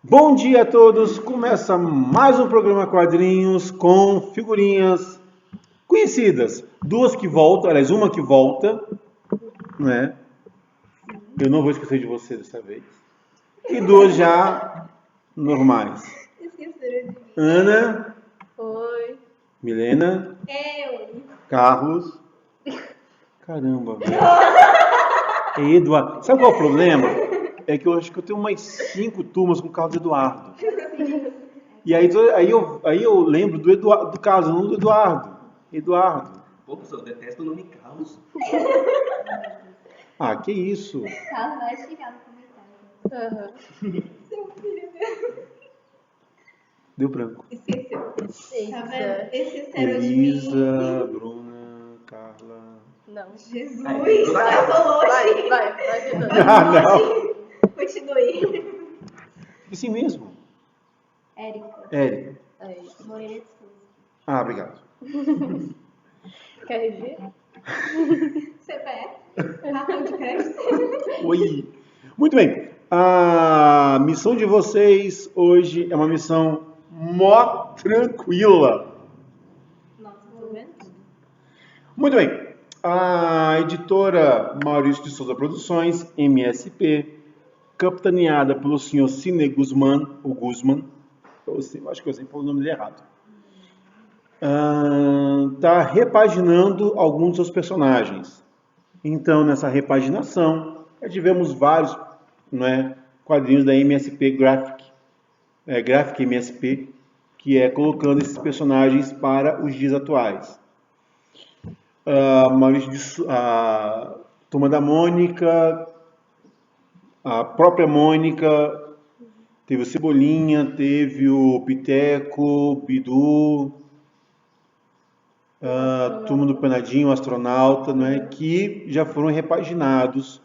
Bom dia a todos! Começa mais um programa Quadrinhos com figurinhas conhecidas. Duas que voltam, aliás, uma que volta, não é? Eu não vou esquecer de você dessa vez. E duas já normais. Esqueceram de mim. Ana, Oi. Milena, Eu. Carlos. Caramba, velho. Eduardo. Sabe qual é o problema? É que eu acho que eu tenho umas 5 turmas com o Carlos Eduardo. E aí eu lembro do Eduardo, do Carlos, não do Eduardo. Eduardo. Pô, professor, eu detesto o nome Carlos. Ah, que isso? Carlos vai chegar no comentário. Seu filho meu. Deu branco. Esqueceu. Tá vendo? Eita. Esqueceram de mim. Elisa, Bruna, Carla. Não. Jesus, Aí, toda eu casa. tô longe. Vai, de novo. Ah, não. Continue. Assim mesmo. Érica. Érica. Aí. Moreira de Souza. Ah, obrigado. Quer ver? CPF. Cartão de crédito. Oi. Muito bem. A missão de vocês hoje é uma missão mó tranquila. Nossa, tô vendo? Muito bem. A editora Maurício de Souza Produções, MSP, capitaneada pelo senhor Cine Guzman, o Guzman, eu acho que eu sempre falei o nome dele errado, está repaginando alguns dos seus personagens. Então, nessa repaginação, tivemos vários, quadrinhos da MSP Graphic MSP, que é colocando esses personagens para os dias atuais. A Turma da Mônica, a própria Mônica, teve o Cebolinha, teve o Piteco, Bidu, a Turma do Penadinho, o Astronauta, que já foram repaginados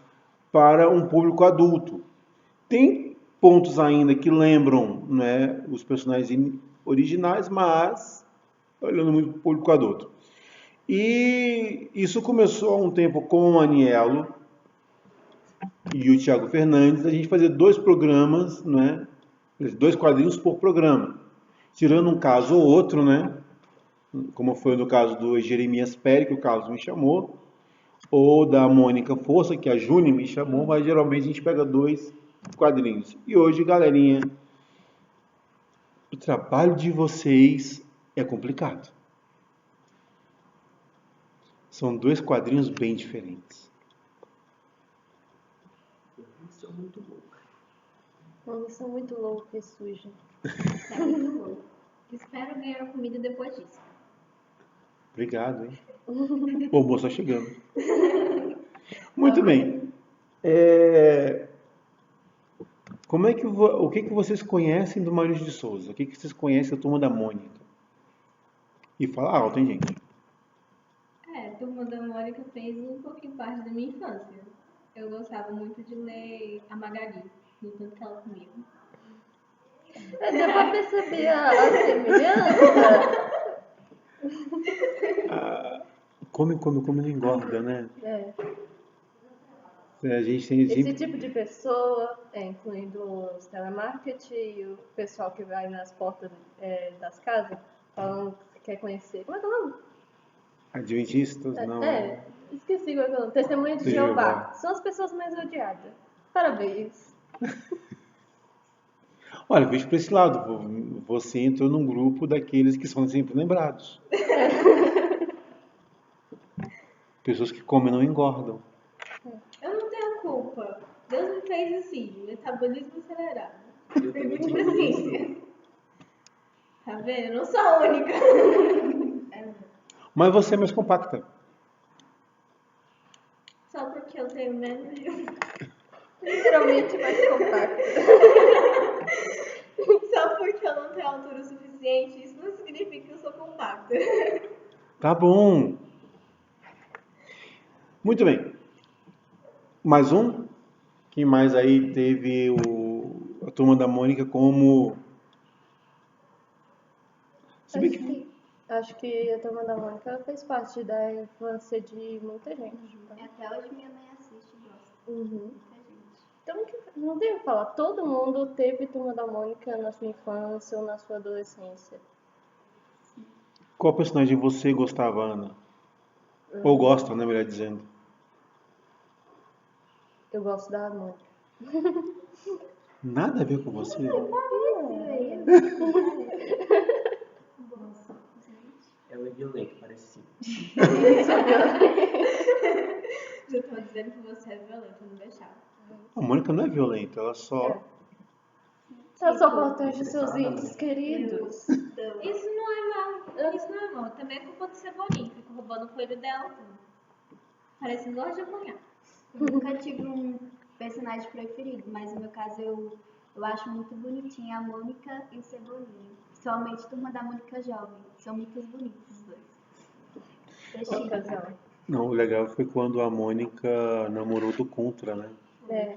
para um público adulto. Tem pontos ainda que lembram, os personagens originais, mas olhando muito para o público adulto. E isso começou há um tempo com o Aniello e o Thiago Fernandes, a gente fazer 2 programas, 2 quadrinhos por programa. Tirando um caso ou outro, como foi no caso do Jeremias Pérez, que o Carlos me chamou, ou da Mônica Força, que a Júnia me chamou, mas geralmente a gente pega 2 quadrinhos. E hoje, galerinha, o trabalho de vocês é complicado. São 2 quadrinhos bem diferentes. Isso é muito louco. Uma missão muito louca e suja. É muito bom. Espero ganhar comida depois disso. Obrigado, hein? O almoço está chegando. Muito bem. O que vocês conhecem do Maurício de Souza? O que vocês conhecem da Turma da Mônica? E fala alto, hein, gente? Turma da Mônica fez um pouquinho parte da minha infância. Eu gostava muito de ler a Magali, no tanto que ela comigo. Deu pra perceber a semelhança? Come, não engorda, né? É. A gente tem Esse sempre... tipo de pessoa, incluindo os telemarketing e o pessoal que vai nas portas das casas, falando que quer conhecer. Como é que é o nome? Adventistas, não. Esqueci qual é o nome. Testemunha de Jeová. São as pessoas mais odiadas. Parabéns. Olha, vejo para esse lado. Você entrou num grupo daqueles que são sempre lembrados. Pessoas que comem não engordam. Eu não tenho culpa. Deus me fez assim, metabolismo acelerado. Eu Tem também muita tenho paciência. Tá vendo? Eu não sou a única. Mas você é mais compacta. Só porque eu tenho menos de um. Literalmente mais compacto. Só porque eu não tenho altura suficiente, isso não significa que eu sou compacta. Tá bom. Muito bem. Mais um? Quem mais aí teve a Turma da Mônica como... Acho que a Turma da Mônica fez parte da infância de muita gente. Tá? Até hoje minha mãe assiste e gosta. Uhum. Muita gente. Então, não tenho o que falar. Todo mundo teve Turma da Mônica na sua infância ou na sua adolescência. Qual personagem você gostava, Ana? Ou gosta, né, melhor dizendo? Eu gosto da Mônica. Nada a ver com você. Ela é violenta, parece sim. Já tô dizendo que você é violenta, eu não deixava. A Mônica não é violenta, ela só. Ela só protege seus Estressada, entes né? queridos. Isso não é mal. Isso não é mal. Também é culpa do Cebolinha. Fica roubando o coelho dela. Parece que gosta de apanhar. Eu nunca tive um personagem preferido, mas no meu caso eu acho muito bonitinha a Mônica e o Cebolinha. Principalmente Turma da Mônica Jovem. São muito bonitos os dois. Ocasião. Não, o legal foi quando a Mônica namorou do Contra, né? É.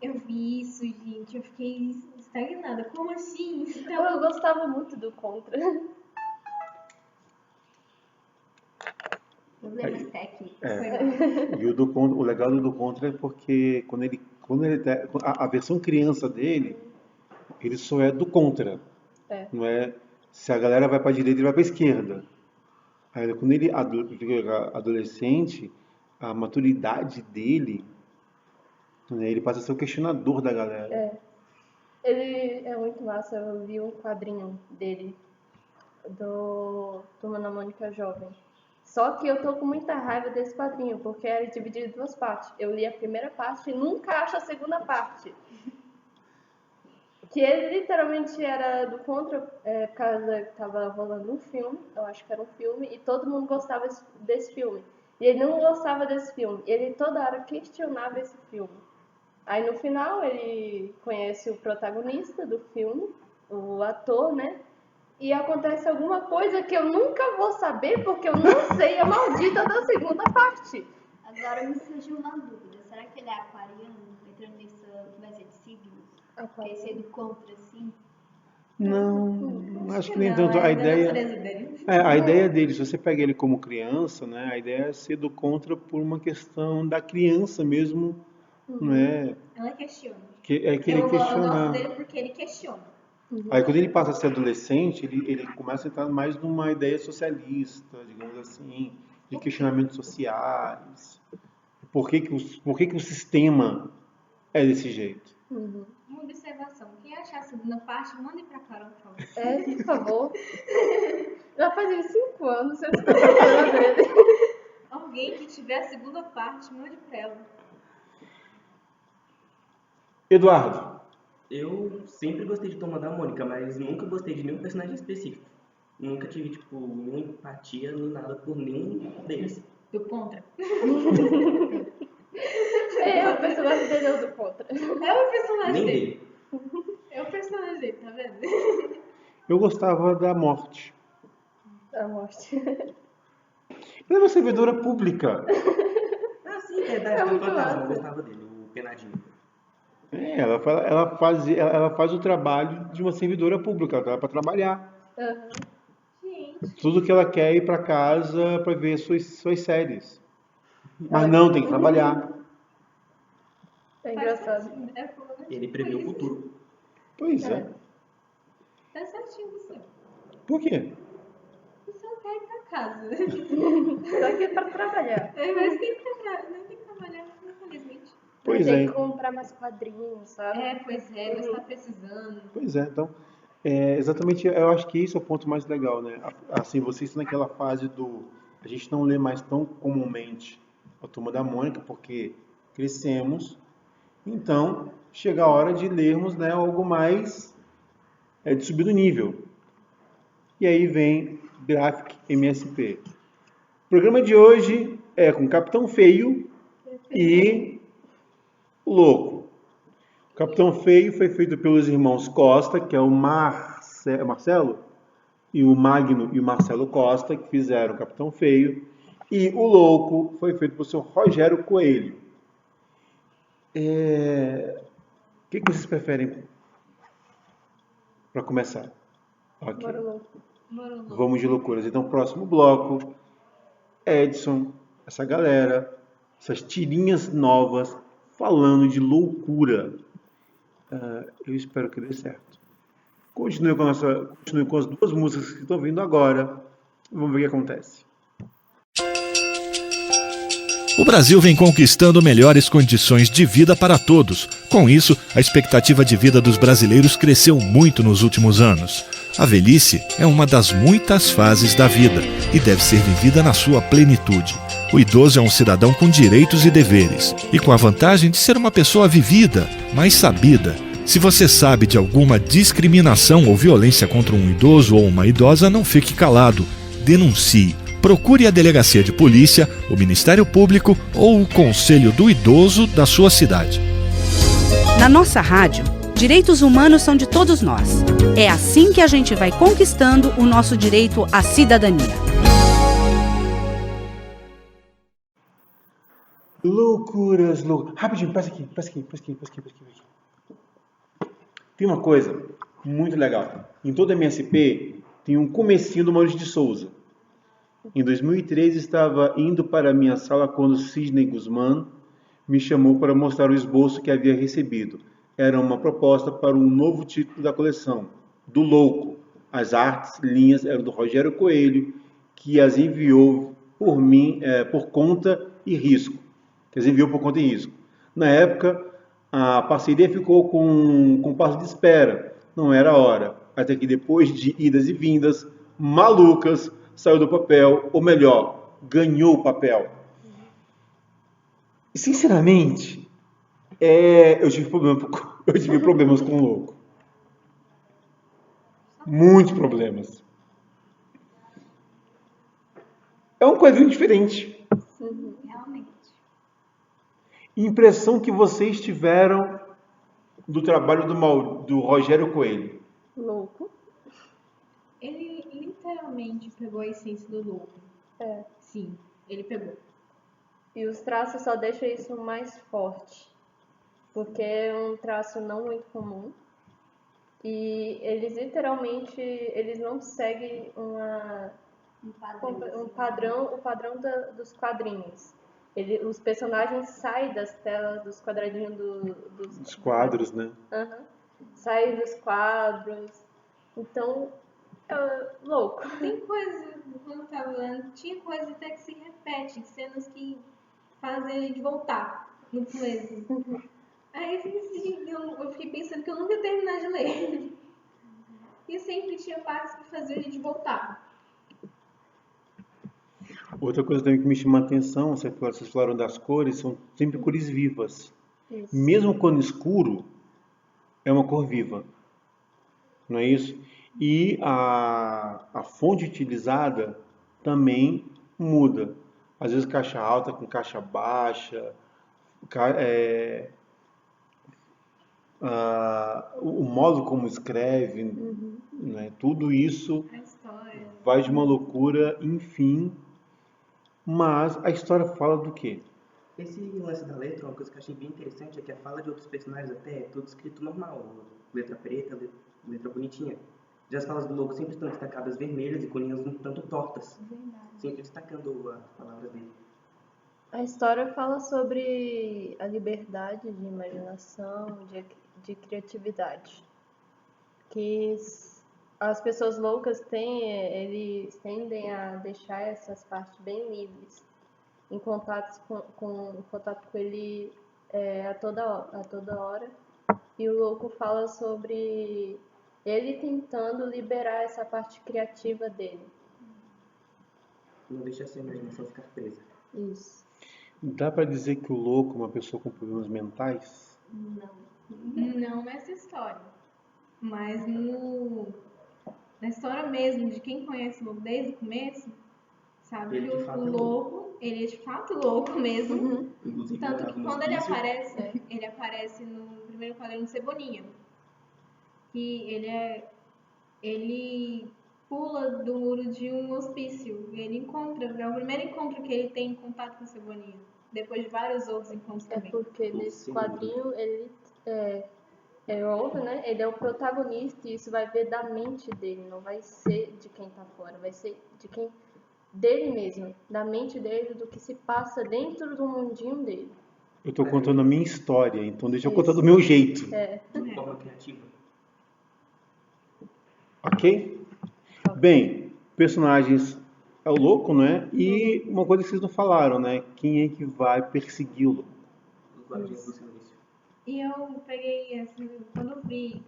Eu vi isso, gente. Eu fiquei estagnada. Como assim? Eu gostava muito do Contra. Problemas técnicos. E o legal do Contra é porque a versão criança dele, ele só é do Contra. É. Não é? Se a galera vai para a direita, ele vai para a esquerda. Aí, quando ele fica adolescente, a maturidade dele, né, ele passa a ser o questionador da galera. Ele é muito massa. Eu vi um quadrinho dele, do Turma da Mônica Jovem. Só que eu tô com muita raiva desse quadrinho, porque era dividido em duas partes. Eu li a primeira parte e nunca acho a segunda parte. Que ele literalmente era do contra, por causa que tava rolando um filme, eu acho que era um filme, e todo mundo gostava desse filme. E ele não gostava desse filme, ele toda hora questionava esse filme. Aí no final ele conhece o protagonista do filme, o ator, né? E acontece alguma coisa que eu nunca vou saber porque eu não sei a maldita da segunda parte. Agora me surgiu uma dúvida. Será que ele é aquariano? Entrando nessa que vai ser de signos? Porque esse é do contra, assim? Não, acho que nem Não, tanto. é A da ideia, natureza dele. a ideia dele, se você pega ele como criança, né, a ideia é ser do Contra por uma questão da criança mesmo, não é? Ela questiona. É que ele Eu gosto questionar. dele porque ele questiona. Aí quando ele passa a ser adolescente, ele começa a entrar mais numa ideia socialista, digamos assim, de questionamentos sociais. Por que que o sistema é desse jeito? Uma observação. Quem achar a segunda parte, mande pra Carol, por favor. Por favor. Já faz uns 5 anos eu estou procurando ele. Alguém que tiver a segunda parte, mande pra ela. Eduardo, Eu sempre gostei de Turma da Mônica, mas nunca gostei de nenhum personagem específico. Nunca tive, tipo, nenhuma empatia nem nada por nenhum deles. Do contra. O personagem dele é o do contra. É o personagem Nem dele. dele. É o personagem dele, tá vendo? eu gostava da Morte. A morte. Ela é uma servidora pública. Ah, sim, verdade, É tem um muito fantasma, massa. eu gostava dele, o Penadinho. Ela faz o trabalho de uma servidora pública, ela tá para trabalhar. Aham. Gente. Tudo que ela quer é ir para casa para ver suas séries. Mas não, tem que trabalhar. É engraçado. Certinho, é por- Ele prevê o futuro. Pois é. Tá certinho você. Por quê? Você não quer ir pra casa. Só que é pra trabalhar. Mas tem que trabalhar, não tem que trabalhar, infelizmente. Pois Tem é. que comprar mais quadrinhos, sabe? Pois é, você tá precisando. Pois é, então, exatamente, eu acho que esse é o ponto mais legal, né? Assim, vocês estão naquela fase a gente não lê mais tão comumente a Turma da Mônica, porque crescemos, então chega a hora de lermos, né, algo mais de subir do nível. E aí vem Graphic MSP. O programa de hoje é com Capitão Feio e o Louco. O Capitão Feio foi feito pelos irmãos Costa, que é o Marcelo, e o Magno e o Marcelo Costa, que fizeram o Capitão Feio. E o Louco foi feito pelo seu Rogério Coelho. O que vocês preferem para começar? Ok. Bora louco. Vamos de loucuras. Então, próximo bloco, Edson, essa galera, essas tirinhas novas falando de loucura. Eu espero que dê certo. Continue com as duas músicas que estão vindo agora. Vamos ver o que acontece. O Brasil vem conquistando melhores condições de vida para todos. Com isso, a expectativa de vida dos brasileiros cresceu muito nos últimos anos. A velhice é uma das muitas fases da vida e deve ser vivida na sua plenitude. O idoso é um cidadão com direitos e deveres, e com a vantagem de ser uma pessoa vivida, mais sabida. Se você sabe de alguma discriminação ou violência contra um idoso ou uma idosa, não fique calado. Denuncie. Procure a delegacia de polícia, o Ministério Público ou o Conselho do Idoso da sua cidade. Na nossa rádio, direitos humanos são de todos nós. É assim que a gente vai conquistando o nosso direito à cidadania. Loucuras. Rapidinho, passa aqui. Tem uma coisa muito legal. Em toda a MSP tem um comecinho do Maurício de Souza. Em 2013, estava indo para a minha sala quando Sidney Guzman me chamou para mostrar o esboço que havia recebido. Era uma proposta para um novo título da coleção, do Louco. As artes, linhas eram do Rogério Coelho, que as enviou por mim, por conta e risco. Na época, a parceria ficou com passo de espera. Não era a hora. Até que depois de idas e vindas malucas, saiu do papel, ou melhor, ganhou o papel. E, sinceramente, eu tive problemas com o Louco. Muitos problemas. É um quadrinho diferente. Realmente. Impressão que vocês tiveram do trabalho do Rogério Coelho? Louco. Ele literalmente pegou a essência do Louco. É. Sim, ele pegou. E os traços só deixam isso mais forte. Porque é um traço não muito comum. E eles literalmente, eles não seguem Um padrão. o padrão dos quadrinhos. Os personagens saem das telas, dos quadradinhos Os quadros, né? Uhum. Saem dos quadros. Então, é louco. Tem coisa, quando eu tava lendo, tinha coisa até que se repete, cenas que fazem a gente voltar no começo. Aí eu fiquei pensando que eu nunca ia terminar de ler. E sempre tinha partes que faziam a gente voltar. Outra coisa também que me chama a atenção, vocês falaram das cores, são sempre cores vivas. Isso. Mesmo quando escuro, é uma cor viva. Não é isso? E a fonte utilizada também muda. Às vezes caixa alta com caixa baixa, o modo como escreve, né? Tudo isso A história. vai de uma loucura, enfim. Mas a história fala do quê? Esse lance da letra, uma coisa que eu achei bem interessante é que a fala de outros personagens até é tudo escrito normal. Letra preta, letra bonitinha. Já as falas do Louco sempre estão destacadas vermelhas e com linhas um tanto tortas. Verdade. Sempre destacando as palavras dele. A história fala sobre a liberdade de imaginação, de criatividade. Que as pessoas loucas eles tendem a deixar essas partes bem livres, em contato com ele a toda hora. E o Louco fala sobre ele tentando liberar essa parte criativa dele. Não deixa a sua imaginação ficar presa. Isso. Dá para dizer que o Louco é uma pessoa com problemas mentais? Não nessa história. Mas na história mesmo, de quem conhece o Louco desde o começo, sabe Ele que de fato o é Louco, ele é de fato louco mesmo. Inclusive, Tanto que morava no quando ele hospício. aparece no primeiro quadrinho de Cebolinha. Que ele pula do muro de um hospício. Ele é o primeiro encontro que ele tem em contato com a Cebolinha. Depois de vários outros encontros É também. porque nesse quadrinho ele é outro, né? Ele é o protagonista e isso vai ver da mente dele, não vai ser de quem tá fora, vai ser dele mesmo, da mente dele, do que se passa dentro do mundinho dele. Eu tô contando a minha história, então deixa eu contar do Isso. meu jeito, É. De forma criativa. ok? Bem, personagens é o louco, né? E uma coisa que vocês não falaram, né? Quem é que vai persegui-lo? Os Guardiões do Silêncio. E eu peguei, assim, quando eu vi,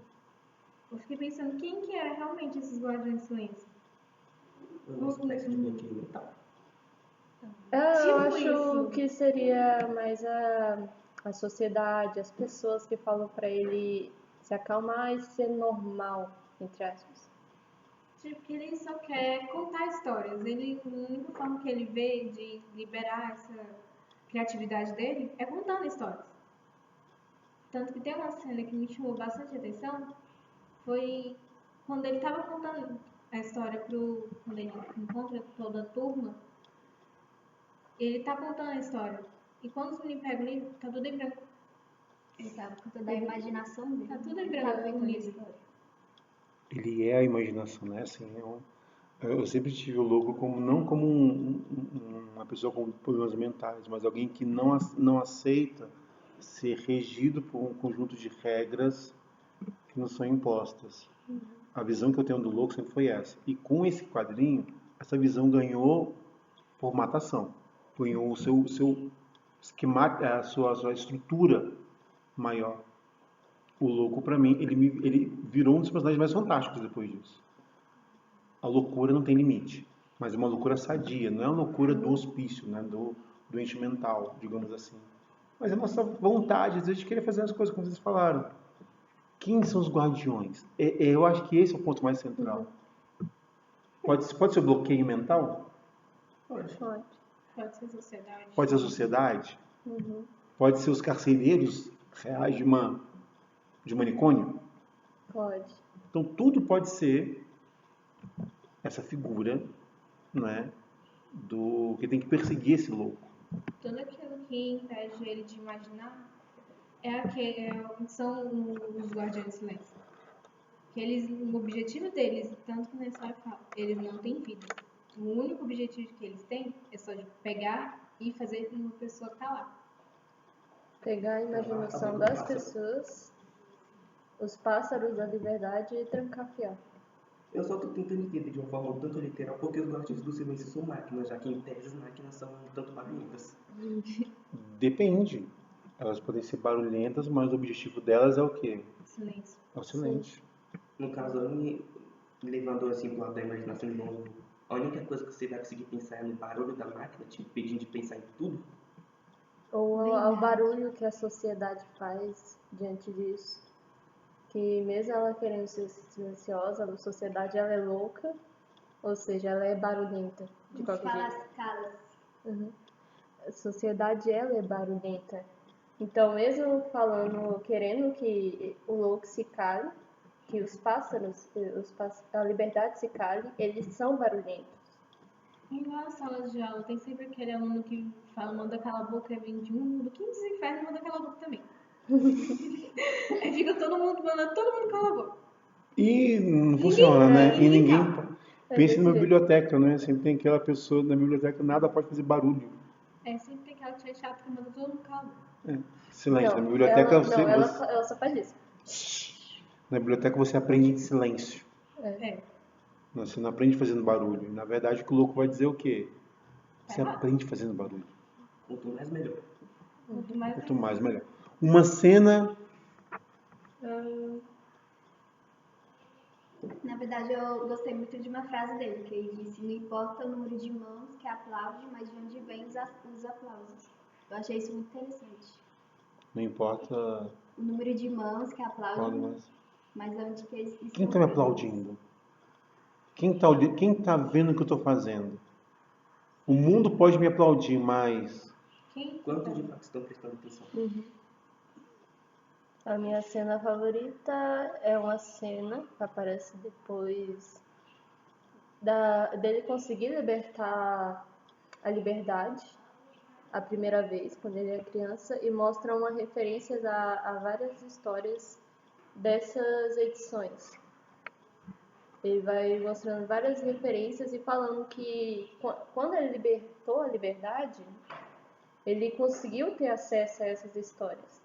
eu fiquei pensando quem que era realmente esses Guardiões do Silêncio. Uma espécie de bloqueio mental. Eu Tipo acho isso. que seria mais a sociedade, as pessoas que falam pra ele se acalmar e ser normal, entre aspas. Tipo, que ele só quer contar histórias. Ele, a única forma que ele vê de liberar essa criatividade dele é contando histórias. Tanto que tem uma cena que me chamou bastante atenção, foi quando ele estava contando a história quando ele encontra toda a turma, ele tá contando a história. E quando os meninos pegam o livro, tá tudo em branco. Ele tava com toda a imaginação dele. Tá tudo em Tava branco no inventando livro. história. Ele é a imaginação, né? Assim, eu sempre tive o louco como não como uma pessoa com problemas mentais, mas alguém que não aceita ser regido por um conjunto de regras que nos são impostas. A visão que eu tenho do louco sempre foi essa. E com esse quadrinho, essa visão ganhou formatação, ganhou o seu esquema, a sua estrutura maior. O louco, pra mim, ele virou um dos personagens mais fantásticos depois disso. A loucura não tem limite, mas é uma loucura sadia, não é uma loucura do hospício, né, do doente mental, digamos assim. Mas é a nossa vontade, às vezes, de querer fazer as coisas como vocês falaram. Quem são os guardiões? Eu acho que esse é o ponto mais central. Pode ser o bloqueio mental? Pode. Pode ser sociedade. Pode ser a sociedade? Uhum. Pode ser os carcereiros reais de manicômio? Pode. Então, tudo pode ser essa figura, né, do que tem que perseguir esse louco. Tudo aquilo que impede ele de imaginar são os Guardiões do Silêncio. Que o objetivo deles, tanto que na história fala, eles não têm vida. O único objetivo que eles têm é só de pegar e fazer uma pessoa calar. Pegar a imaginação das pessoas, os pássaros da liberdade e trancafiar. Eu só tô tentando entender de uma forma um tanto literal porque os Guardiões do Silêncio são máquinas, já que em tese as máquinas são um tanto barulhentas. Depende. Elas podem ser barulhentas, mas o objetivo delas é o quê? Silêncio. É o silêncio. No caso, levando assim pro lado da imaginação de novo, a única coisa que você vai conseguir pensar é no barulho da máquina, te impedindo de pensar em tudo. Ou Verdade. ao barulho que a sociedade faz diante disso. Que mesmo ela querendo ser silenciosa, a sociedade ela é louca, ou seja, ela é barulhenta de qualquer Fala jeito. as caras. Uhum. A sociedade ela é barulhenta. Então, mesmo falando, querendo que o louco se cale, que os pássaros, a liberdade se cale, eles são barulhentos. Igual a sala de aula, tem sempre aquele aluno que fala, manda calar a boca, e vem de um do quinto inferno e manda calar a boca também. Aí fica todo mundo mandando todo mundo calar a boca. E não funciona, né? E ninguém ninguém. cala. Pense numa desse jeito. biblioteca, né? Sempre tem aquela pessoa na biblioteca, nada pode fazer barulho. Sempre tem aquela tia chata que manda todo mundo calar a boca. Silêncio. Não, Na biblioteca ela só faz isso. na biblioteca você aprende em silêncio. É. Você não aprende fazendo barulho. Na verdade, o que o louco vai dizer é o quê? Você errado. aprende fazendo barulho. Quanto mais melhor. Quanto mais Quanto mais, melhor. Uma cena. Na verdade, eu gostei muito de uma frase dele, que ele disse: não importa o número de mãos que aplaude, mas de onde vêm os aplausos. Eu achei isso muito interessante. Não importa. O número de mãos que aplaudem, Mas... mas onde que eles Quem está me aplaudindo? Quem tá vendo o que eu estou fazendo? O mundo pode me aplaudir, mas quem Quantos de fato estão prestando atenção? A minha cena favorita é uma cena que aparece depois dele conseguir libertar a liberdade a primeira vez, quando ele é criança, e mostra uma referência a várias histórias dessas edições. Ele vai mostrando várias referências e falando que quando ele libertou a liberdade, ele conseguiu ter acesso a essas histórias.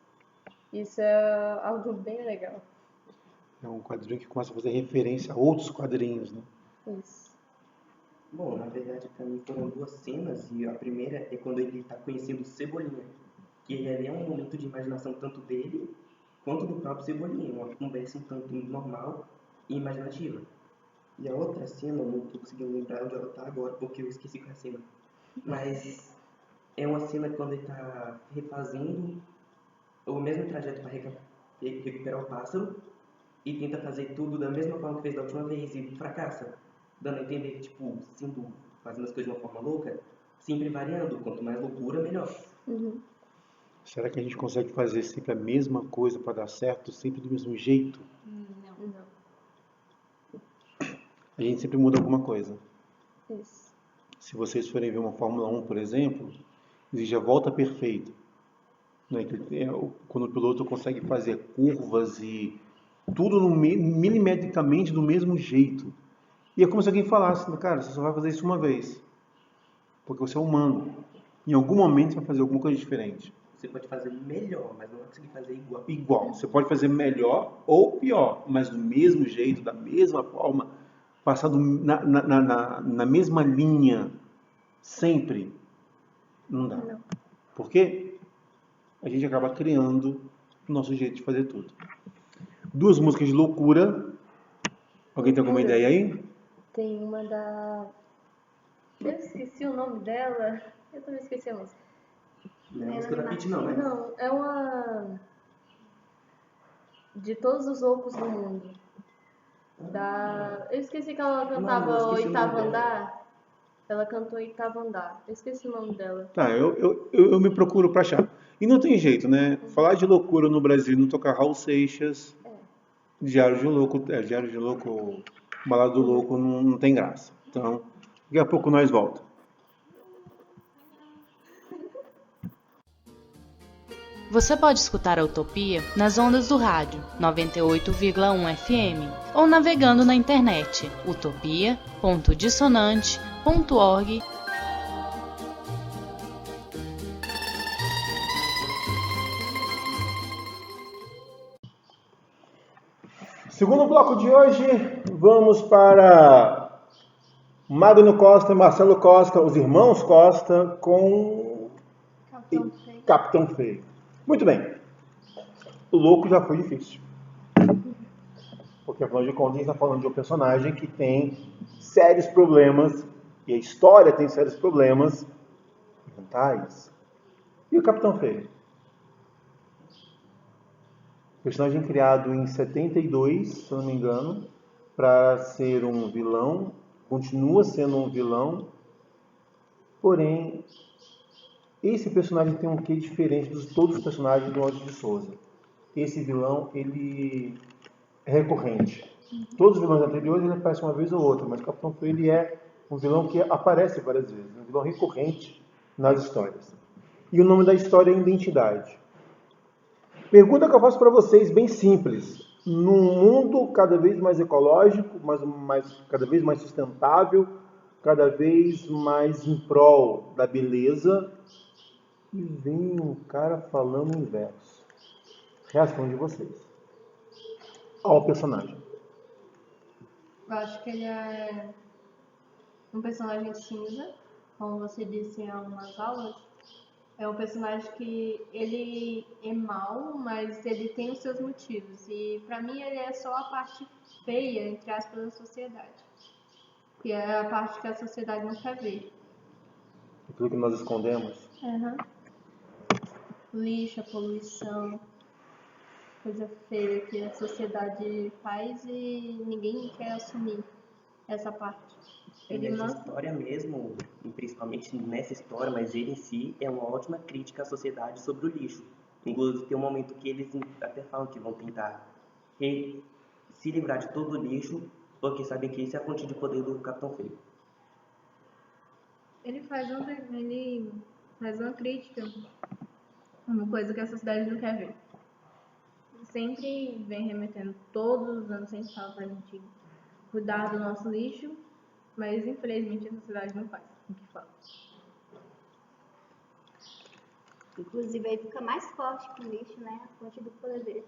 Isso é algo bem legal. É um quadrinho que começa a fazer referência a outros quadrinhos, né? Isso. Bom, na verdade, pra mim foram duas cenas, e a primeira é quando ele tá conhecendo o Cebolinha, que ele ali é um momento de imaginação tanto dele quanto do próprio Cebolinha, uma conversa um tanto normal e imaginativa. E a outra cena, eu não tô conseguindo lembrar onde ela tá agora, porque eu esqueci qual é a cena. Mas é uma cena quando ele tá refazendo o mesmo trajeto para recuperar o pássaro e tenta fazer tudo da mesma forma que fez da última vez e fracassa, dando a entender que, tipo, fazendo as coisas de uma forma louca, sempre variando, quanto mais loucura, melhor. Será que a gente consegue fazer sempre a mesma coisa para dar certo, sempre do mesmo jeito? Não. A gente sempre muda alguma coisa. Isso. Se vocês forem ver uma Fórmula 1, por exemplo, exige a volta perfeita. Né? Quando o piloto consegue fazer curvas e tudo milimetricamente do mesmo jeito. E é como se alguém falasse, cara, você só vai fazer isso uma vez. Porque você é humano. Em algum momento você vai fazer alguma coisa diferente. Você pode fazer melhor, mas não vai conseguir fazer igual. Igual. Você pode fazer melhor ou pior, mas do mesmo jeito, da mesma forma, passar na mesma linha, sempre, não dá. Não. Por quê? A gente acaba criando o nosso jeito de fazer tudo. Duas músicas de loucura. Alguém tem alguma ideia aí? Tem uma da... Eu esqueci o nome dela. Eu também esqueci a música. Não é a música da Pitty, não, né? Não, é uma... De Todos os Loucos do Mundo. Eu esqueci que ela cantava eu o esqueci o nome Oitavo dela. Andar. Ela cantou Oitavo Andar. Eu esqueci o nome dela. Tá, eu me procuro pra achar. E não tem jeito, né? Falar de loucura no Brasil, não tocar Raul Seixas, Diário de Louco, Balada do Louco, não tem graça. Então, daqui a pouco nós volta. Você pode escutar a Utopia nas ondas do rádio 98,1 FM ou navegando na internet utopia.dissonante.org. Segundo bloco de hoje, vamos para Magno Costa e Marcelo Costa, os irmãos Costa, com Capitão Feio. Muito bem. O louco já foi difícil. Porque, afinal de contas, a gente está falando de um personagem que tem sérios problemas, e a história tem sérios problemas mentais. E o Capitão Feio? Personagem criado em 72, se eu não me engano, para ser um vilão, continua sendo um vilão, porém, esse personagem tem um quê diferente de todos os personagens do Maurício de Souza. Esse vilão, ele é recorrente. Todos os vilões anteriores ele aparece uma vez ou outra, mas o Capitão Feio ele é um vilão que aparece várias vezes, um vilão recorrente nas histórias. E o nome da história é Identidade. Pergunta que eu faço para vocês, bem simples. Num mundo cada vez mais ecológico, cada vez mais sustentável, cada vez mais em prol da beleza, e vem um cara falando em verso. Reação de vocês ao personagem. Eu acho que ele é um personagem cinza, como você disse em algumas aulas. É um personagem que ele é mau, mas ele tem os seus motivos. E pra mim ele é só a parte feia, entre aspas, da sociedade. Que é a parte que a sociedade não quer ver. Aquilo que nós escondemos. Lixo, a poluição, coisa feia que a sociedade faz e ninguém quer assumir essa parte. Nessa história mesmo, e principalmente nessa história, mas ele em si é uma ótima crítica à sociedade sobre o lixo. Inclusive tem um momento que eles até falam que vão tentar se livrar de todo o lixo, porque sabem que isso é a fonte de poder do Capitão Feio. Ele faz uma crítica, uma coisa que a sociedade não quer ver. Sempre vem remetendo, todos os anos sempre fala pra gente cuidar do nosso lixo, mas infelizmente a sociedade não faz o que fala. Inclusive aí fica mais forte com o lixo, né? A fonte do poder.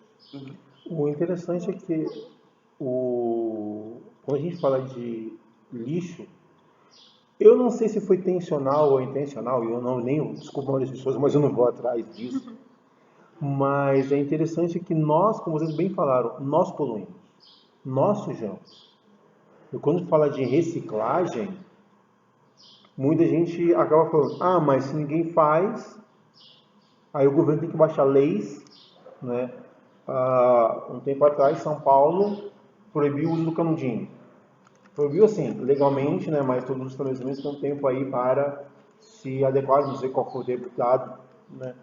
O interessante é que quando a gente fala de lixo, eu não sei se foi intencional ou intencional, e eu não nem desculpa uma das pessoas, mas eu não vou atrás disso. Mas é interessante que nós, como vocês bem falaram, nós poluímos, nós sujamos. E quando fala de reciclagem, muita gente acaba falando, mas se ninguém faz, aí o governo tem que baixar leis, né? Um tempo atrás, São Paulo proibiu o uso do canudinho. Proibiu assim, legalmente, né? Mas todos os estabelecimentos têm um tempo aí para se adequar, não sei qual foi o deputado, né?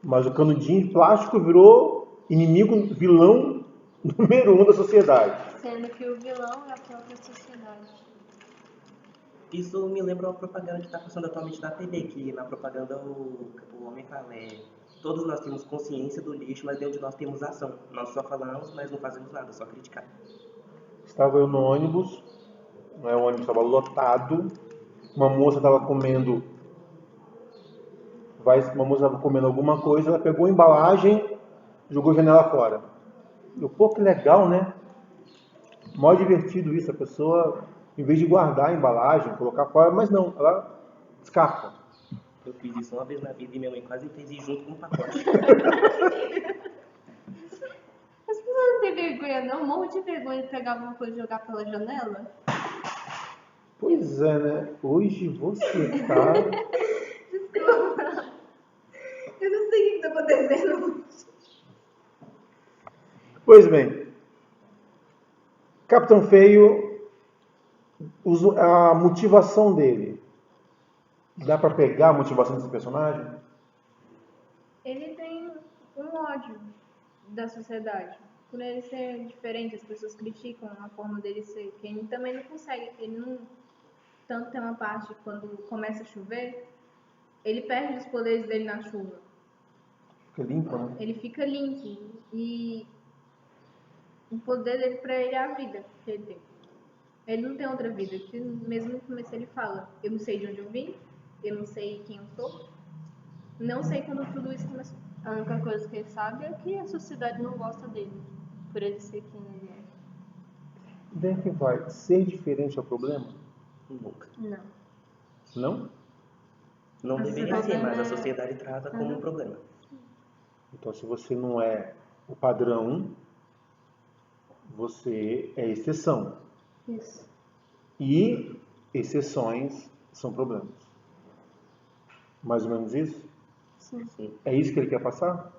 Mas o canudinho de plástico virou inimigo, vilão número 1 da sociedade. Sendo que o vilão é a própria sociedade. Isso me lembra uma propaganda que está passando atualmente na TV, que na propaganda o homem fala, todos nós temos consciência do lixo, mas dentro de nós temos ação. Nós só falamos, mas não fazemos nada, só criticar. Estava eu no ônibus, né, o ônibus estava lotado, uma moça estava comendo alguma coisa, ela pegou a embalagem, jogou a janela fora. Pô, que legal, né? Mó divertido isso, a pessoa, em vez de guardar a embalagem, colocar fora, mas não, ela descarta. Eu fiz isso uma vez na vida e minha mãe quase fez isso junto com o pacote. As pessoas não têm vergonha, não? Um monte de vergonha de pegar alguma coisa e jogar pela janela? Pois é, né? Hoje você tá... Eu não sei o que está acontecendo. Pois bem, Capitão Feio, a motivação dele, dá pra pegar a motivação desse personagem? Ele tem um ódio da sociedade. Por ele ser diferente, as pessoas criticam a forma dele ser. Que ele também não consegue, ele não... Tanto tem uma parte, quando começa a chover, ele perde os poderes dele na chuva. Fica limpo, né? Ele fica limpo. E o poder dele pra ele é a vida que ele tem. Ele não tem outra vida. Mesmo no começo ele fala, eu não sei de onde eu vim, eu não sei quem eu sou, não sei quando tudo isso começou. A única coisa que ele sabe é que a sociedade não gosta dele, por ele ser quem ele é. Daí que vai, ser diferente é o problema? Nunca. Não. Não? Não A deveria ser, sociedade mas a é- sociedade trata como um problema. Então, se você não é o padrão, você é exceção. Isso. E exceções são problemas. Mais ou menos isso? Sim. É isso que ele quer passar?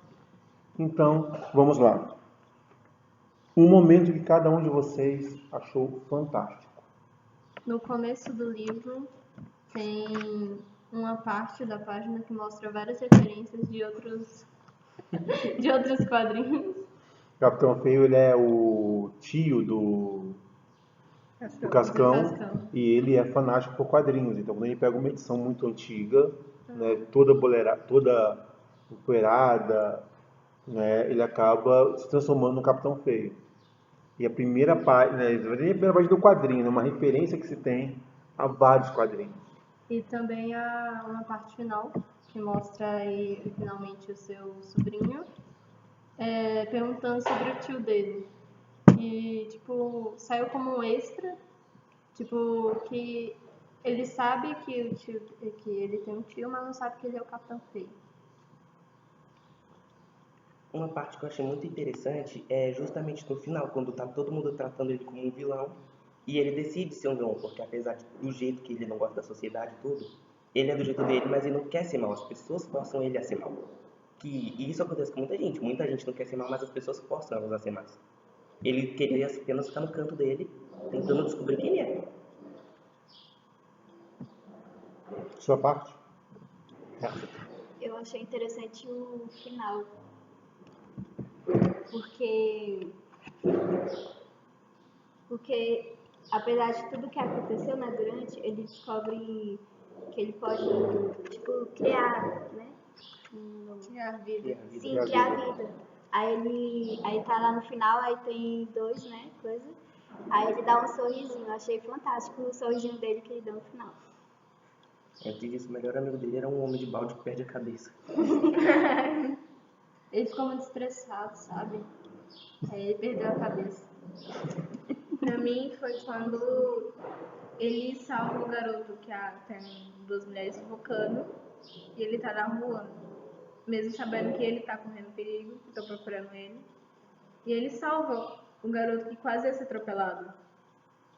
Então, vamos lá. Um momento que cada um de vocês achou fantástico. No começo do livro tem uma parte da página que mostra várias referências de outros quadrinhos. Capitão Feio, ele é o tio do Cascão, e ele é fanático por quadrinhos. Então, quando ele pega uma edição muito antiga, né, toda empoeirada, né, ele acaba se transformando no Capitão Feio. E a primeira página, né, a primeira página do quadrinho, né, uma referência que se tem a vários quadrinhos. E também há uma parte final que mostra ele, finalmente o seu sobrinho perguntando sobre o tio dele. E, tipo, saiu como um extra, tipo, que ele sabe que ele tem um tio, mas não sabe que ele é o Capitão Feio. Uma parte que eu achei muito interessante é justamente no final, quando tá todo mundo tratando ele como um vilão, e ele decide ser um vilão, porque apesar do jeito que ele não gosta da sociedade e tudo, ele é do jeito dele, mas ele não quer ser mal, as pessoas forçam ele a ser mal. E isso acontece com muita gente não quer ser mal, mas as pessoas forçam elas a ser mais. Ele queria apenas ficar no canto dele, tentando descobrir quem ele é. Sua parte? Eu achei interessante o final. Porque apesar de tudo que aconteceu, né, durante, ele descobre que ele pode, tipo, criar, né? Criar vida. Sim, criar vida. Aí tá lá no final, aí tem dois, né, coisa. Aí ele dá um sorrisinho, eu achei fantástico o sorrisinho dele que ele deu no final. Antes disso, o melhor amigo dele era um homem de balde que perde a cabeça. Ele ficou muito estressado, sabe? Aí ele perdeu a cabeça. Pra mim foi quando ele salva o garoto que tem duas mulheres sufocando e ele tá lá voando. Mesmo sabendo que ele tá correndo perigo, que estão procurando ele. E ele salva o garoto que quase ia ser atropelado.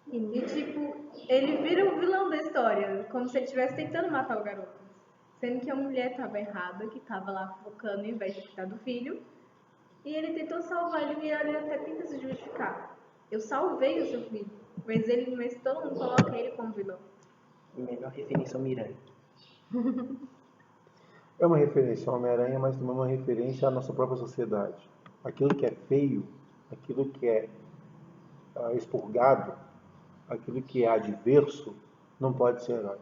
E tipo, ele vira o vilão da história, como se ele estivesse tentando matar o garoto. Sendo que a mulher estava errada, que estava lá focando ao invés de cuidar do filho. E ele tentou salvar ele e ele até tenta se justificar. Eu salvei o seu filho, mas todo mundo coloca ele como vilão. Melhor referência ao Miranha. É uma referência ao Homem-Aranha, mas também uma referência à nossa própria sociedade. Aquilo que é feio, aquilo que é expurgado, aquilo que é adverso, não pode ser herói.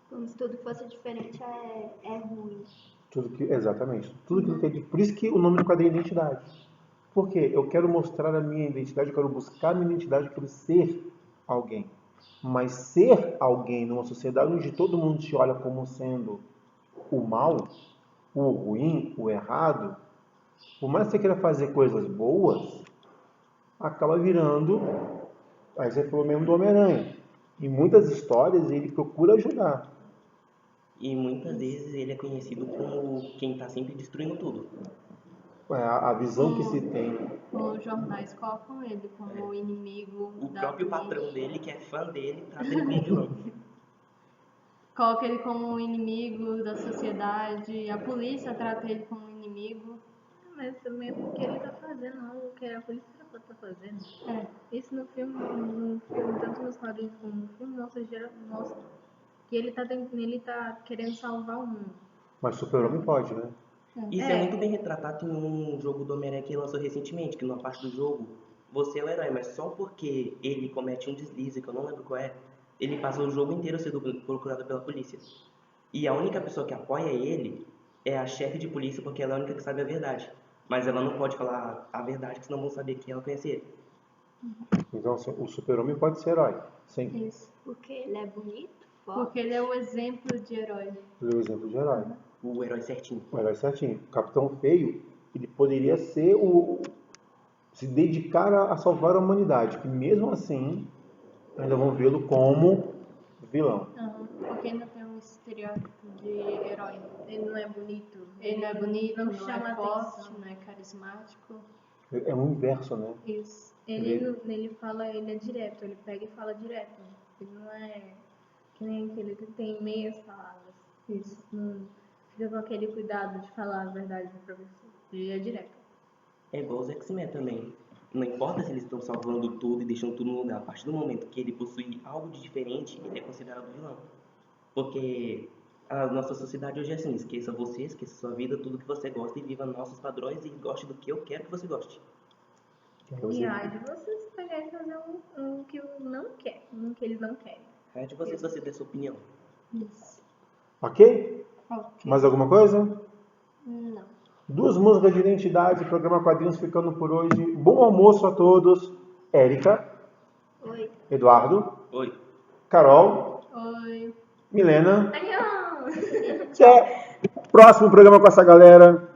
Como se tudo fosse diferente é ruim. Exatamente. Tudo que por isso que o nome do quadrinho é identidade. Por quê? Eu quero mostrar a minha identidade, eu quero buscar a minha identidade, eu quero ser alguém. Mas ser alguém numa sociedade onde todo mundo te olha como sendo o mal, o ruim, o errado, por mais que você queira fazer coisas boas, acaba virando, aí você falou mesmo do Homem-Aranha. Em muitas histórias ele procura ajudar. E muitas vezes ele é conhecido como quem está sempre destruindo tudo. A visão que se tem. Os jornais colocam ele como o inimigo O da próprio polícia. patrão dele, que é fã dele, trata ele como vilão. Coloca ele como um inimigo da sociedade, a polícia trata ele como um inimigo. Mas também é porque ele tá fazendo algo que a polícia tá fazendo. É. Isso no filme, tanto nos quadrinhos como no filme, mostra que ele tá querendo salvar o mundo. Mas Super-Homem pode, né? Isso é muito bem retratado em um jogo do Homem-Aranha que lançou recentemente, que numa parte do jogo, você é o herói, mas só porque ele comete um deslize, que eu não lembro qual é, ele passa o jogo inteiro sendo procurado pela polícia. E a única pessoa que apoia ele é a chefe de polícia, porque ela é a única que sabe a verdade. Mas ela não pode falar a verdade, que senão vão saber que ela conhece ele. Então o Super-Homem pode ser herói. Sim. Isso. Porque ele é bonito, forte. Porque ele é o exemplo de herói. Ele é o exemplo de herói. O herói certinho. O herói certinho. O Capitão Feio, ele poderia ser se dedicar a salvar a humanidade, que mesmo assim ainda vão vê-lo como vilão. Porque ainda tem um estereótipo de herói. Ele não é bonito. Ele não é bonito, Não não chama é forte, atenção. não é carismático. É o inverso, né? Isso. Ele é direto, ele pega e fala direto. Ele não é que nem aquele que tem meias palavras. Isso. Não fica com aquele cuidado de falar a verdade pra você. Ele é direto. É igual os X-Men também. Não importa se eles estão salvando tudo e deixando tudo no lugar. A partir do momento que ele possui algo de diferente, ele é considerado vilão. Porque a nossa sociedade hoje é assim: esqueça você, esqueça sua vida, tudo que você gosta e viva nossos padrões e goste do que eu quero que você goste. E aí de vocês pegarem e fazer um que não quer, um que eles não querem. É de você se você der sua opinião. Isso. Ok? Ok. Mais alguma coisa? Não. 2 músicas de identidade, programa Quadrinhos ficando por hoje. Bom almoço a todos. Érica, Oi. Eduardo, Oi. Carol, Oi. Milena. Adiós! Até próximo programa com essa galera.